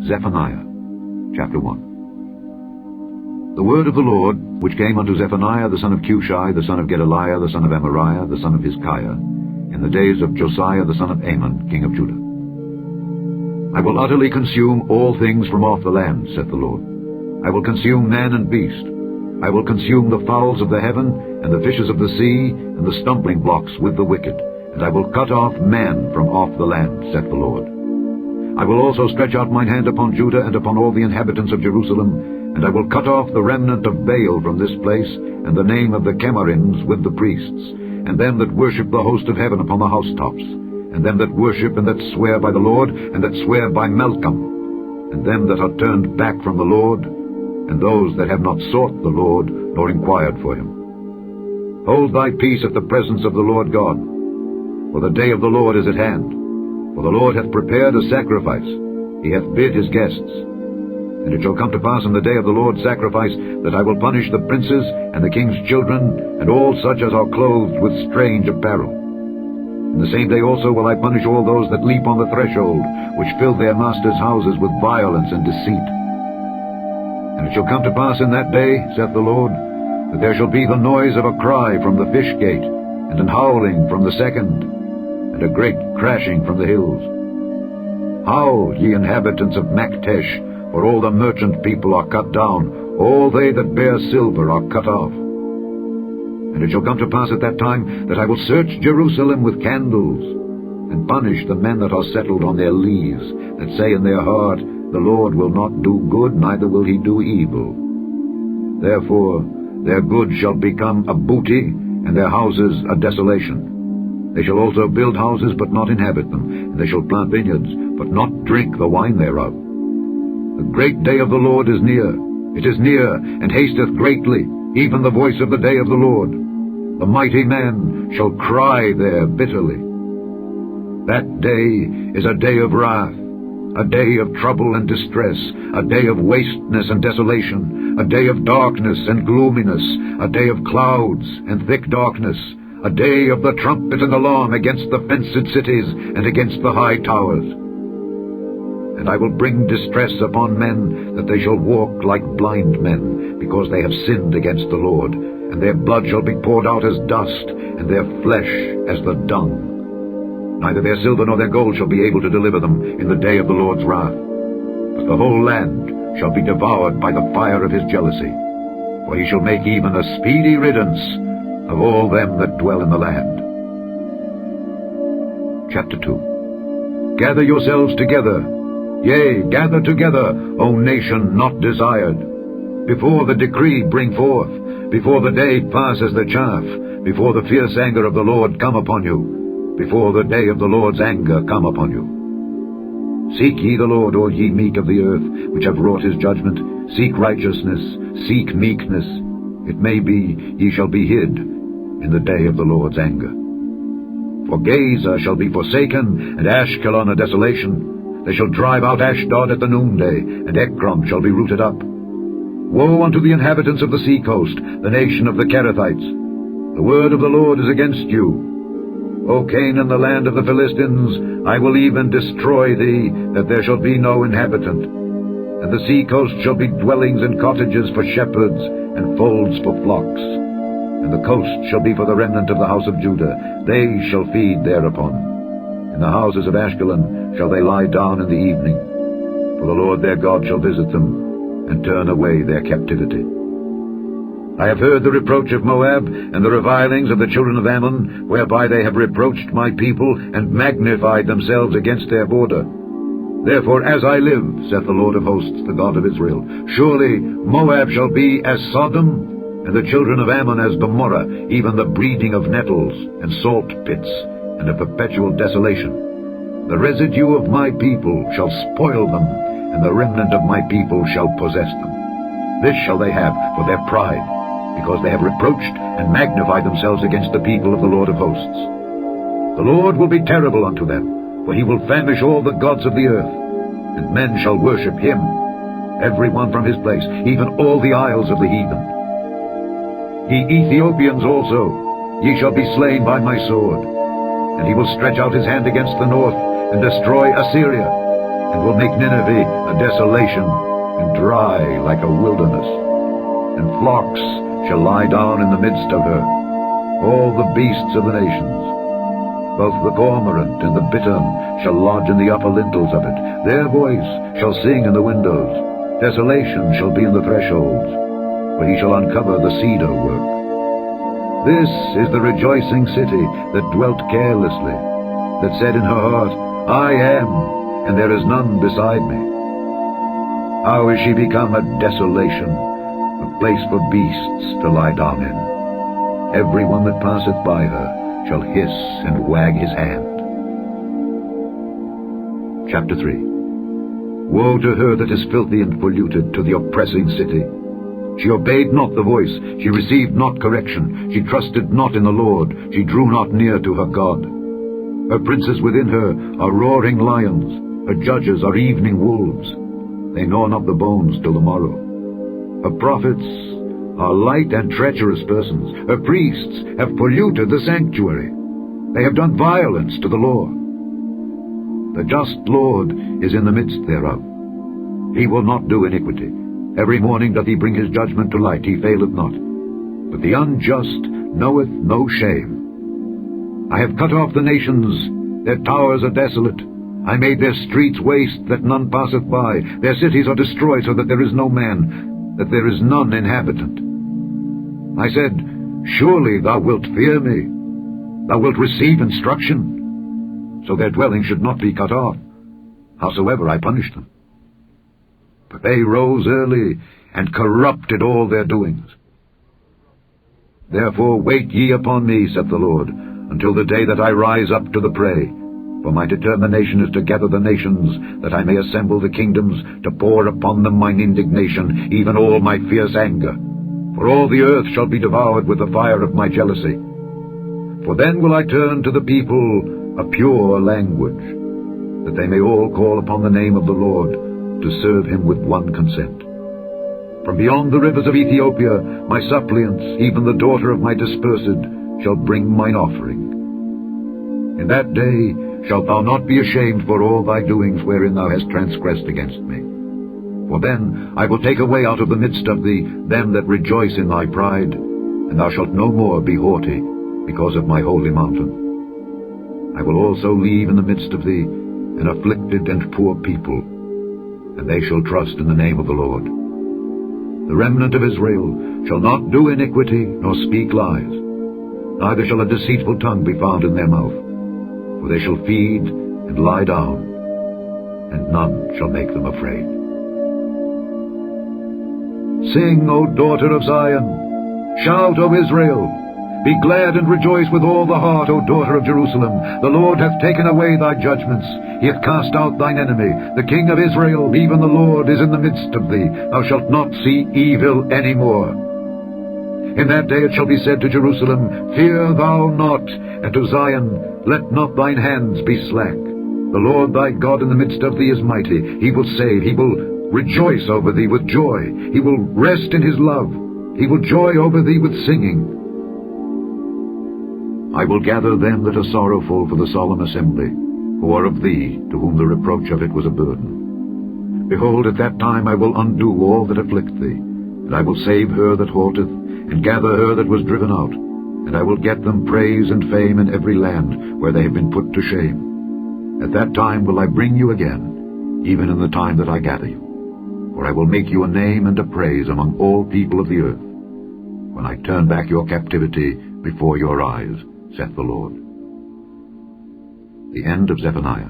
Zephaniah, chapter 1. The word of the Lord, which came unto Zephaniah the son of Cushi, the son of Gedaliah, the son of Amariah, the son of Hezekiah, in the days of Josiah the son of Amon, king of Judah. I will utterly consume all things from off the land, saith the Lord. I will consume man and beast. I will consume the fowls of the heaven, and the fishes of the sea, and the stumbling blocks with the wicked, and I will cut off man from off the land, saith the Lord. I will also stretch out mine hand upon Judah and upon all the inhabitants of Jerusalem, and I will cut off the remnant of Baal from this place, and the name of the Chemarims with the priests, and them that worship the host of heaven upon the housetops, and them that worship and that swear by the Lord, and that swear by Malcham, and them that are turned back from the Lord, and those that have not sought the Lord, nor inquired for him. Hold thy peace at the presence of the Lord God, for the day of the Lord is at hand. For the Lord hath prepared a sacrifice, he hath bid his guests. And it shall come to pass in the day of the Lord's sacrifice, that I will punish the princes, and the king's children, and all such as are clothed with strange apparel. In the same day also will I punish all those that leap on the threshold, which fill their masters' houses with violence and deceit. And it shall come to pass in that day, saith the Lord, that there shall be the noise of a cry from the fish gate, and an howling from the second, and a great crashing from the hills. Howl, ye inhabitants of Maktesh, for all the merchant people are cut down, all they that bear silver are cut off. And it shall come to pass at that time that I will search Jerusalem with candles, and punish the men that are settled on their lees, that say in their heart, the Lord will not do good, neither will he do evil. Therefore their good shall become a booty, and their houses a desolation. They shall also build houses, but not inhabit them, and they shall plant vineyards, but not drink the wine thereof. The great day of the Lord is near. It is near, and hasteth greatly, even the voice of the day of the Lord. The mighty man shall cry there bitterly. That day is a day of wrath, a day of trouble and distress, a day of wasteness and desolation, a day of darkness and gloominess, a day of clouds and thick darkness, a day of the trumpet and alarm against the fenced cities and against the high towers. And I will bring distress upon men, that they shall walk like blind men, because they have sinned against the Lord, and their blood shall be poured out as dust, and their flesh as the dung. Neither their silver nor their gold shall be able to deliver them in the day of the Lord's wrath. But the whole land shall be devoured by the fire of his jealousy, for he shall make even a speedy riddance of all them that dwell in the land. Chapter 2. Gather yourselves together, yea, gather together, O nation not desired. Before the decree bring forth, before the day pass as the chaff, before the fierce anger of the Lord come upon you, before the day of the Lord's anger come upon you. Seek ye the Lord, all ye meek of the earth, which have wrought his judgment. Seek righteousness, seek meekness. It may be ye shall be hid in the day of the Lord's anger. For Gaza shall be forsaken, and Ashkelon a desolation. They shall drive out Ashdod at the noonday, and Ekron shall be rooted up. Woe unto the inhabitants of the sea coast, the nation of the Kerethites! The word of the Lord is against you. O Canaan, the land of the Philistines, I will even destroy thee, that there shall be no inhabitant. And the sea coast shall be dwellings and cottages for shepherds, and folds for flocks. And the coast shall be for the remnant of the house of Judah. They shall feed thereupon. In the houses of Ashkelon shall they lie down in the evening. For the Lord their God shall visit them, and turn away their captivity. I have heard the reproach of Moab, and the revilings of the children of Ammon, whereby they have reproached my people, and magnified themselves against their border. Therefore, as I live, saith the Lord of hosts, the God of Israel, surely Moab shall be as Sodom, and the children of Ammon as Gomorrah, even the breeding of nettles, and salt pits, and a perpetual desolation. The residue of my people shall spoil them, and the remnant of my people shall possess them. This shall they have for their pride, because they have reproached and magnified themselves against the people of the Lord of hosts. The Lord will be terrible unto them, for he will famish all the gods of the earth, and men shall worship him, every one from his place, even all the isles of the heathen. Ye Ethiopians also, ye shall be slain by my sword. And he will stretch out his hand against the north, and destroy Assyria. And and will make Nineveh a desolation, and dry like a wilderness. And flocks shall lie down in the midst of her, all the beasts of the nations. Both the cormorant and the bittern shall lodge in the upper lintels of it. Their voice shall sing in the windows. Desolation shall be in the thresholds, for he shall uncover the cedar work. This is the rejoicing city that dwelt carelessly, that said in her heart, I am, and there is none beside me. How is she become a desolation, a place for beasts to lie down in? Every one that passeth by her shall hiss and wag his hand. Chapter 3. Woe to her that is filthy and polluted, to the oppressing city. She obeyed not the voice, she received not correction, she trusted not in the Lord, she drew not near to her God. Her princes within her are roaring lions, her judges are evening wolves. They gnaw not the bones till the morrow. Her prophets are light and treacherous persons. Her priests have polluted the sanctuary. They have done violence to the law. The just Lord is in the midst thereof. He will not do iniquity. Every morning doth he bring his judgment to light, he faileth not. But the unjust knoweth no shame. I have cut off the nations, their towers are desolate. I made their streets waste, that none passeth by. Their cities are destroyed, so that there is no man, that there is none inhabitant. I said, surely thou wilt fear me, thou wilt receive instruction, so their dwelling should not be cut off, howsoever I punished them. But they rose early, and corrupted all their doings. Therefore wait ye upon me, saith the Lord, until the day that I rise up to the prey. For my determination is to gather the nations, that I may assemble the kingdoms, to pour upon them mine indignation, even all my fierce anger. For all the earth shall be devoured with the fire of my jealousy. For then will I turn to the people a pure language, that they may all call upon the name of the Lord, to serve him with one consent. From beyond the rivers of Ethiopia, my suppliants, even the daughter of my dispersed, shall bring mine offering. In that day shalt thou not be ashamed for all thy doings wherein thou hast transgressed against me. For then I will take away out of the midst of thee them that rejoice in thy pride, and thou shalt no more be haughty because of my holy mountain. I will also leave in the midst of thee an afflicted and poor people, and they shall trust in the name of the Lord. The remnant of Israel shall not do iniquity nor speak lies, neither shall a deceitful tongue be found in their mouth. For they shall feed and lie down, and none shall make them afraid. Sing, O daughter of Zion! Shout, O Israel! Be glad and rejoice with all the heart, O daughter of Jerusalem. The Lord hath taken away thy judgments. He hath cast out thine enemy. The King of Israel, even the Lord, is in the midst of thee. Thou shalt not see evil any more. In that day it shall be said to Jerusalem, Fear thou not, and to Zion, Let not thine hands be slack. The Lord thy God in the midst of thee is mighty. He will save. He will rejoice over thee with joy. He will rest in his love. He will joy over thee with singing. I will gather them that are sorrowful for the solemn assembly, who are of thee, to whom the reproach of it was a burden. Behold, at that time I will undo all that afflict thee, and I will save her that halteth, and gather her that was driven out, and I will get them praise and fame in every land where they have been put to shame. At that time will I bring you again, even in the time that I gather you. For I will make you a name and a praise among all people of the earth, when I turn back your captivity before your eyes, saith the Lord. The end of Zephaniah.